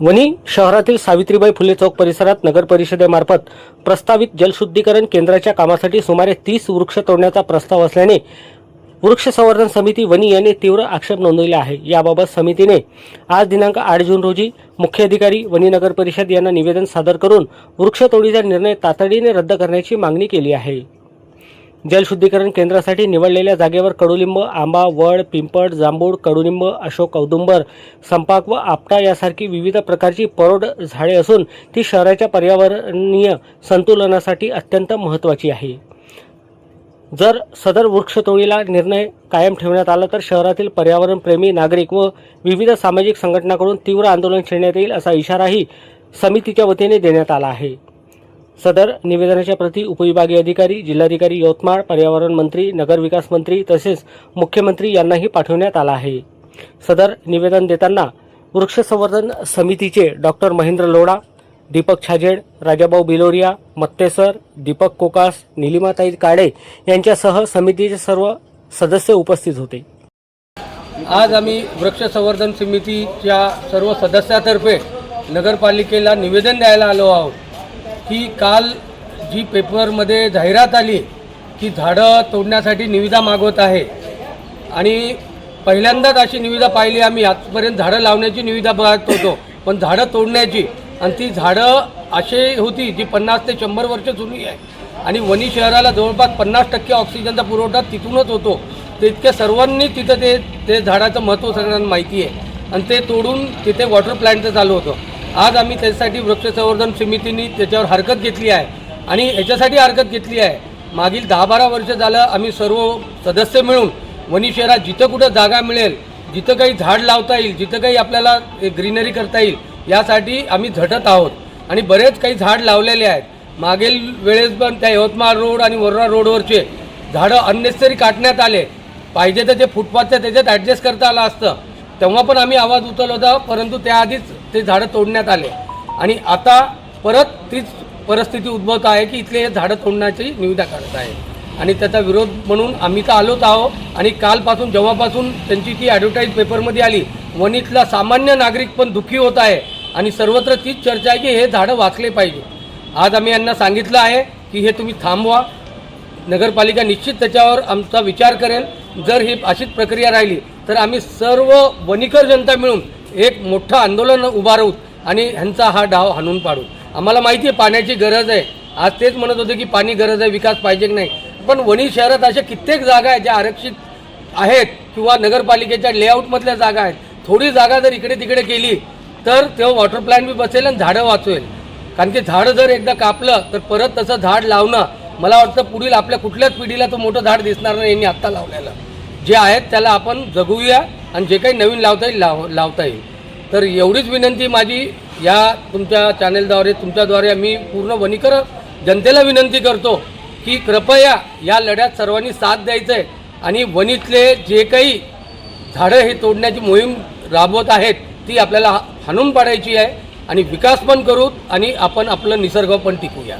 वणी शहरातील सावित्रीबाई फुले चौक परिसरात नगर परिषदेमार्फत प्रस्तावित जलशुद्धीकरण केंद्राच्या कामासाठी सुमारे 30 वृक्ष तोडण्याचा प्रस्ताव असल्याने वृक्ष संवर्धन समिती वणी यांनी तीव्र आक्षेप नोंदवला आहे। याबाबत समितीने आज दिनांक 8 जून रोजी मुख्य अधिकारी वणी नगर परिषद यांना निवेदन सादर करून वृक्ष तोडीचा निर्णय तातडीने रद्द करण्याची मागणी केली आहे। जलशुद्धीकरण केंद्रासाठी निवडलेल्या जागेवर कडुलिंब, आंबा, वड, पिंपळ, जांभूळ, कडुलिंब, अशोक, औदुंबर, संपाक व आपटा यासारखी विविध प्रकारची परोड झाडे असून ती शहराच्या पर्यावरणीय संतुलनासाठी अत्यंत महत्त्वाची आहे। जर सदर वृक्षतोडीला निर्णय कायम ठेवण्यात आला तर शहरातील पर्यावरणप्रेमी नागरिक व विविध सामाजिक संघटनांकडून तीव्र आंदोलन छेडण्यात येईल असा इशाराही समितीच्या वतीने देण्यात आला आहे। सदर निवेदनाच्या प्रती उपविभागीय अधिकारी, जिल्हाधिकारी यवतमाळ, पर्यावरण मंत्री, नगरविकास मंत्री तसेच मुख्यमंत्री यांनाही पाठवण्यात आला आहे। सदर निवेदन देताना वृक्ष संवर्धन समितीचे डॉक्टर महेंद्र लोढा, दीपक छाजेड, राजाभाऊ बिलोरिया, मत्तेसर, दीपक कोकास, निलिमाताई काळे यांच्यासह समितीचे सर्व सदस्य उपस्थित होते। आज आम्ही वृक्ष संवर्धन समितीच्या सर्व सदस्यातर्फे नगरपालिकेला निवेदन द्यायला आलो आहोत की काल जी पेपरमध्ये जाहिरात आली की झाडं तोडण्यासाठी निविदा मागवत आहे आणि पहिल्यांदाच अशी निविदा पाहिली आम्ही। आजपर्यंत झाडं लावण्याची निविदा बघत होतो, पण झाडं तोडण्याची, आणि ती झाडं अशी होती जी 50 ते 100 वर्ष जुनी आहे आणि वणी शहराला जवळपास 50% ऑक्सिजनचा पुरवठा तिथूनच होतो। ते इतक्या सर्वांनी तिथं ते झाडाचं महत्त्व सगळ्यांना माहिती आहे आणि ते तोडून तिथे वॉटर प्लॅन्टचं चालू होतं। आज आम्ही त्यासाठी वृक्ष संवर्धन समितीने त्याच्यावर हरकत घेतली आहे आणि याच्यासाठी हरकत घेतली आहे, मागील 10-12 वर्ष झालं आम्ही सर्व सदस्य मिळून वणी शहरात जिथं कुठं जागा मिळेल, जिथं काही झाड लावता येईल, जिथं काही आपल्याला ग्रीनरी करता येईल यासाठी आम्ही झटत आहोत आणि बरेच काही झाड लावलेले आहेत। मागील वेळेस पण त्या यवतमाळ रोड आणि वरोरा रोडवरचे झाडं अननेसेसरी काटण्यात आले, पाहिजे तर ते फुटपाथच्या त्याच्यात ॲडजस्ट करता आलं असतं, तेव्हा पण आम्ही आवाज उचलला होता, परंतु त्याआधीच ते झाडं तोडण्यात आले आणि आता परत तीच परिस्थिती उद्भवत आहे की इथले झाडं तोडण्याची निविदा काढत आहे आणि त्याचा विरोध म्हणून आम्ही तर आलोच आहोत। आणि कालपासून जेव्हापासून त्यांची ती ॲडव्हर्टाईज पेपरमध्ये आली, वणीतला सामान्य नागरिक पण दुःखी होत आहे आणि सर्वत्र तीच चर्चा आहे की हे झाडं वाचले पाहिजे। आज आम्ही यांना सांगितलं आहे की हे तुम्ही थांबवा, नगरपालिका निश्चित त्याच्यावर आमचा विचार करेल। जर ही अशीच प्रक्रिया राहिली तर आम्ही सर्व वणीकर जनता मिळून एक मोठं आंदोलन उभारू आणि ह्यांचा हा डाव हाणून पाडू। आम्हाला माहिती आहे पाण्याची गरज आहे, आज तेच म्हणत होते की पाणी गरज आहे, विकास पाहिजे की नाही, पण वणी शहरात अशा कित्येक जागा आहेत ज्या आरक्षित आहेत किंवा नगरपालिकेच्या लेआउटमधल्या जागा आहेत। थोडी जागा जर इकडे तिकडे केली तर तेव्हा वॉटर प्लॅन्ट बी बसेल आणि झाडं वाचवेल, कारण की झाडं जर एकदा कापलं तर परत तसं झाड लावणं मला वाटतं पुढील आपल्या कुठल्याच पिढीला तो मोठं झाड दिसणार नाही। यांनी आत्ता लावलेलं जे आहेत त्याला आपण जगूया आणि जे काही नवीन लावता येईल लावता येईल। तर एवढीच विनंती माझी या तुमच्या चॅनलद्वारे, तुमच्याद्वारे मी पूर्ण वणीकर जनतेला विनंती करतो की कृपया या लढ्यात सर्वांनी साथ द्यायचं आहे आणि वणीतले जे काही झाडं हे तोडण्याची मोहीम राबवत आहेत ती आपल्याला हाणून पाडायची आहे आणि विकास पण करू आणि आपण आपलं निसर्ग पण टिकूया।